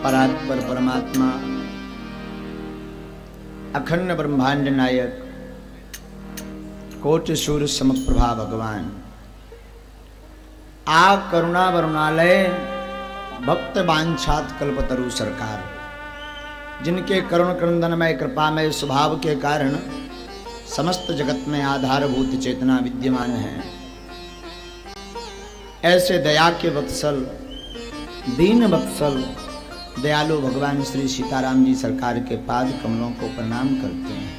परात्पर परमात्मा अखंड ब्रह्मांड नायक कोटि सूर्य समप्रभा भगवान आ करुणा वरुणालय भक्त वांछात कल्पतरु सरकार, जिनके करुण क्रंदनमय कृपामय स्वभाव के कारण समस्त जगत में आधारभूत चेतना विद्यमान है, ऐसे दया के वत्सल दीन वत्सल दयालु भगवान श्री सीताराम जी सरकार के पाद कमलों को प्रणाम करते हैं।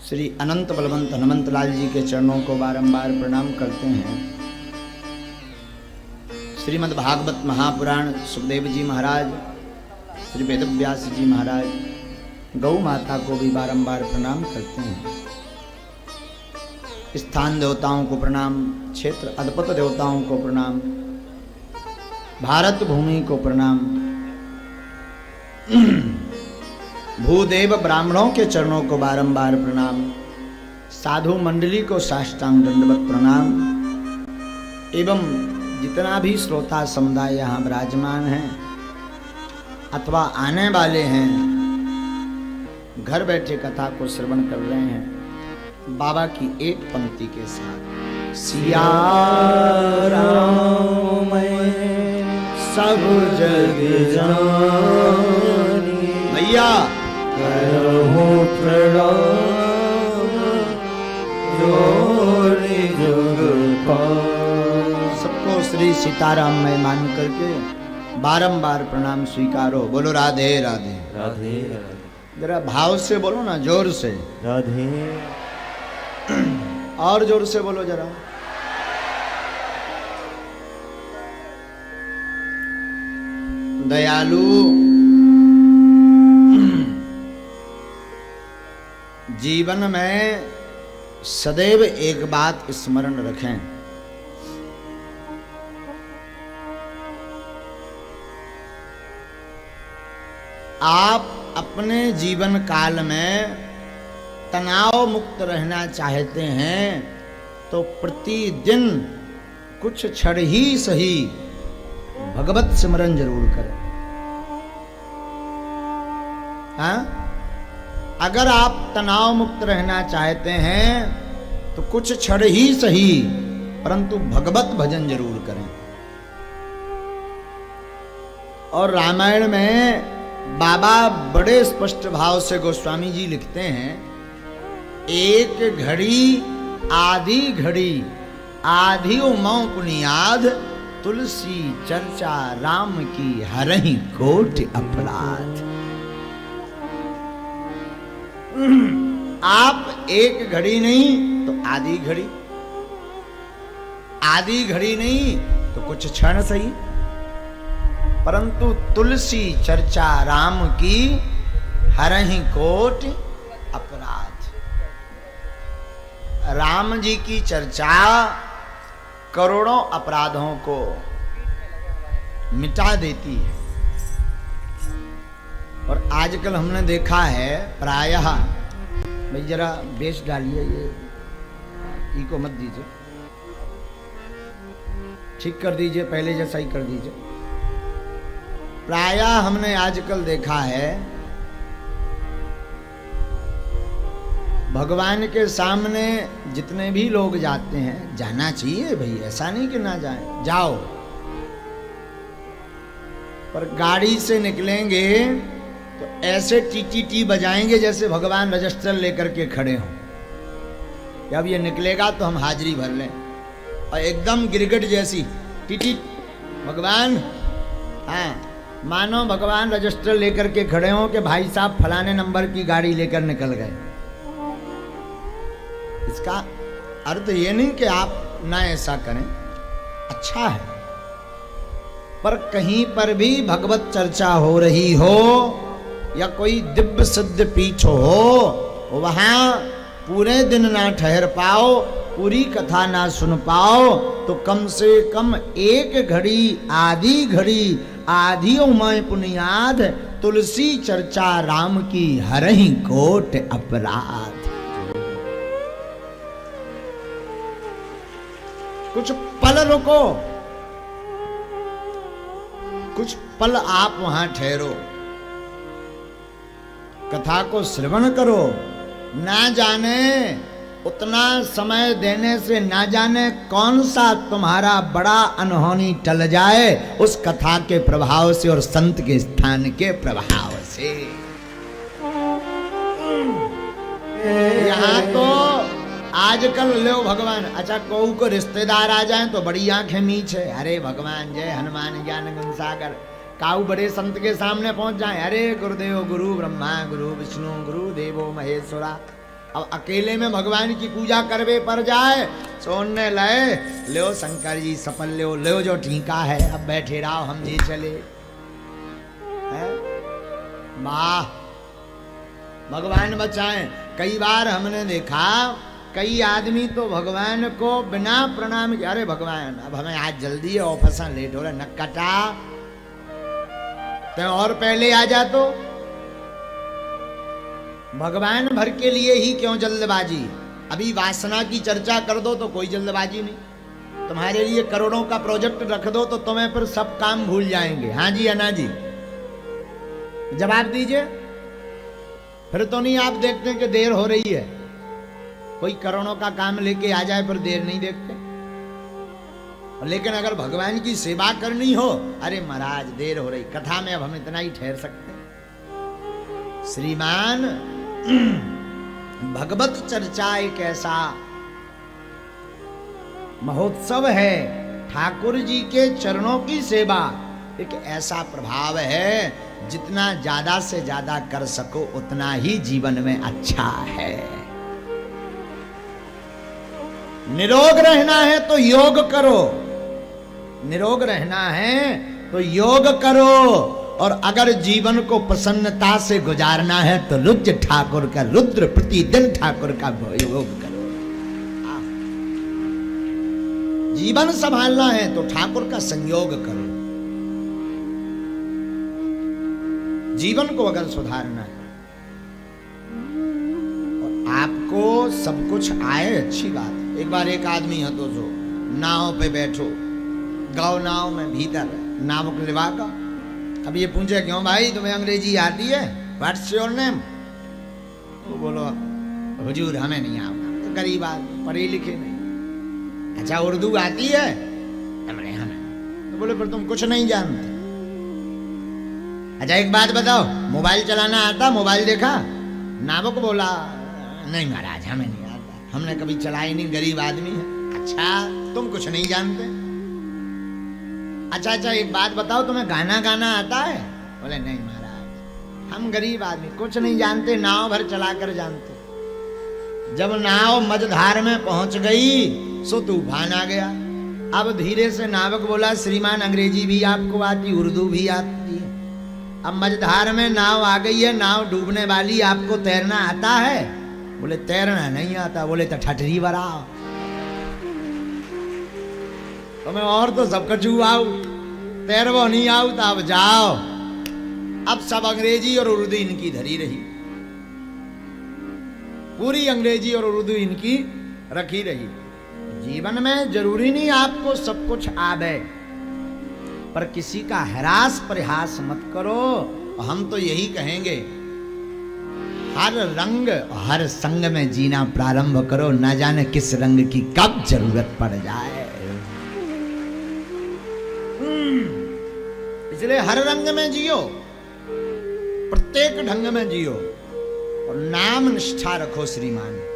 श्री अनंत बलवंत हनुमंत लाल जी के चरणों को बारंबार प्रणाम करते हैं। श्रीमद् भागवत महापुराण सुखदेव जी महाराज, श्री वेदव्यास जी महाराज, गौ माता को भी बारंबार प्रणाम करते हैं। स्थान देवताओं को प्रणाम, क्षेत्र अद्भुत देवताओं को प्रणाम, भारत भूमि को प्रणाम, भूदेव ब्राह्मणों के चरणों को बारंबार प्रणाम, साधु मंडली को साष्टांग दंडवत प्रणाम एवं जितना भी श्रोता समुदाय यहाँ विराजमान हैं अथवा आने वाले हैं, घर बैठे कथा को श्रवण कर रहे हैं, बाबा की एक पंक्ति के साथ सिया राम सब जग जानी, भैया करहु प्रणाम जोड़ी जुग पार। सबको श्री सीताराम में मान करके बारंबार प्रणाम स्वीकारो। बोलो राधे राधे राधे राधे। जरा भाव से बोलो ना, जोर से राधे। और जोर से बोलो जरा। दयालु जीवन में सदैव एक बात स्मरण रखें, आप अपने जीवन काल में तनाव मुक्त रहना चाहते हैं तो प्रतिदिन कुछ क्षण ही सही भगवत सिमरन जरूर करें। हाँ? अगर आप तनाव मुक्त रहना चाहते हैं तो कुछ क्षण ही सही परंतु भगवत भजन जरूर करें। और रामायण में बाबा बड़े स्पष्ट भाव से गोस्वामी जी लिखते हैं, एक घड़ी आधी उमौ पुनियाद, तुलसी चर्चा राम की हरहि कोटि अपराध। आप एक घड़ी नहीं तो आधी घड़ी नहीं तो कुछ क्षण सही, परंतु तुलसी चर्चा राम की हरहि कोटि अपराध। राम जी की चर्चा करोड़ों अपराधों को मिटा देती है। और आजकल हमने देखा है प्रायः, भाई जरा बेस डालिए, ये को मत दीजिए, ठीक कर दीजिए, पहले जैसा ही कर दीजिए। प्रायः हमने आजकल देखा है भगवान के सामने जितने भी लोग जाते हैं, जाना चाहिए भाई, ऐसा नहीं कि ना जाए, जाओ, पर गाड़ी से निकलेंगे तो ऐसे टीटी बजाएंगे जैसे भगवान रजिस्टर लेकर के खड़े हों। जब ये निकलेगा तो हम हाजिरी भर लें, और एकदम गिरगिट जैसी टीटी भगवान, हाँ, मानो भगवान रजिस्टर लेकर के खड़े हों कि भाई साहब फलाने नंबर की गाड़ी लेकर निकल गए। इसका अर्थ ये नहीं कि आप ना ऐसा करें, अच्छा है, पर कहीं पर भी भगवत चर्चा हो रही हो या कोई दिव्य सिद्ध पीठ हो, वहां पूरे दिन ना ठहर पाओ, पूरी कथा ना सुन पाओ, तो कम से कम एक घड़ी आधी उमय पुनियाद, तुलसी चर्चा राम की हरहि कोटि अपराध। कुछ पल रुको, कुछ पल आप वहां ठहरो, कथा को श्रवण करो। ना जाने उतना समय देने से ना जाने कौन सा तुम्हारा बड़ा अनहोनी टल जाए उस कथा के प्रभाव से और संत के स्थान के प्रभाव से। यहाँ तो आजकल लो भगवान, अच्छा कोऊ को रिश्तेदार आ जाए तो बड़ी आंखें मीच है, अरे भगवान जय हनुमान ज्ञान गुण सागर। काऊ बड़े संत के सामने पहुंच जाए, अरे गुरुदेव गुरु ब्रह्मा गुरु विष्णु गुरु देवो महेश्वरा। अब अकेले में भगवान की पूजा करवे पर जाए, सोने लय लो शंकर जी सफल लो जो ठीका है, अब बैठे रहो हम जी चले। वाह भगवान बचाएं। कई बार हमने देखा कई आदमी तो भगवान को बिना प्रणाम किए, अरे भगवान अब हमें आज जल्दी है, ऑफिस लेट हो रहा है, न कटा तो और पहले आ जा। तो भगवान भर के लिए ही क्यों जल्दबाजी? अभी वासना की चर्चा कर दो तो कोई जल्दबाजी नहीं। तुम्हारे लिए करोड़ों का प्रोजेक्ट रख दो तो तुम्हें फिर सब काम भूल जाएंगे। हाँ जी अन्ना जी जवाब दीजिए। फिर तो नहीं आप देखते कि देर हो रही है, कोई करोड़ों का काम लेके आ जाए पर देर नहीं देखते। लेकिन अगर भगवान की सेवा करनी हो, अरे महाराज देर हो रही, कथा में अब हम इतना ही ठहर सकते हैं। श्रीमान भगवत चर्चा एक ऐसा महोत्सव है, ठाकुर जी के चरणों की सेवा एक ऐसा प्रभाव है, जितना ज्यादा से ज्यादा कर सको उतना ही जीवन में अच्छा है। निरोग रहना है तो योग करो, निरोग रहना है तो योग करो, और अगर जीवन को प्रसन्नता से गुजारना है तो रुद्र ठाकुर का, रुद्र प्रतिदिन ठाकुर का योग करो। जीवन संभालना है तो ठाकुर का संयोग करो। जीवन को अगर सुधारना है और आपको सब कुछ आए, अच्छी बात है। एक बार एक आदमी है तो जो नाव पे बैठो, गाँव नाव में भीतर नाव को लिवा का। अब ये पूछे क्यों भाई तुम्हें अंग्रेजी आती है, व्हाट्स योर नेम? तो बोलो हुजूर हमें नहीं आता। तो गरीब आदमी पढ़े लिखे नहीं। अच्छा उर्दू आती है? हमें हमें। तो बोले पर तुम कुछ नहीं जानते। अच्छा एक बात बताओ, मोबाइल चलाना आता? मोबाइल देखा? नावक बोला नहीं महाराज हमें नहीं आता, हमने कभी चलाई नहीं, गरीब आदमी है। अच्छा तुम कुछ नहीं जानते? अच्छा एक बात बताओ, तुम्हें गाना गाना आता है? बोले नहीं महाराज हम गरीब आदमी कुछ नहीं जानते, नाव भर चला कर जानते। जब नाव मझधार में पहुंच गई सो तूफान आ गया। अब धीरे से नावक बोला श्रीमान अंग्रेजी भी आपको आती, उर्दू भी आती है। अब मझधार में नाव आ गई है, नाव डूबने वाली, आपको तैरना आता है? बोले तैरना नहीं आता। बोले तो ठठरी बराओ, तुम्हें और तो सब कचू आओ, तैरवो नहीं आओ तो अब जाओ। अब सब अंग्रेजी और उर्दू इनकी धरी रही, पूरी अंग्रेजी और उर्दू इनकी रखी रही। जीवन में जरूरी नहीं आपको सब कुछ आवे, पर किसी का हरास परिहास मत करो। हम तो यही कहेंगे हर रंग हर संग में जीना प्रारंभ करो, ना जाने किस रंग की कब जरूरत पड़ जाए। इसलिए हर रंग में जियो, प्रत्येक ढंग में जियो और नाम निष्ठा रखो श्रीमान।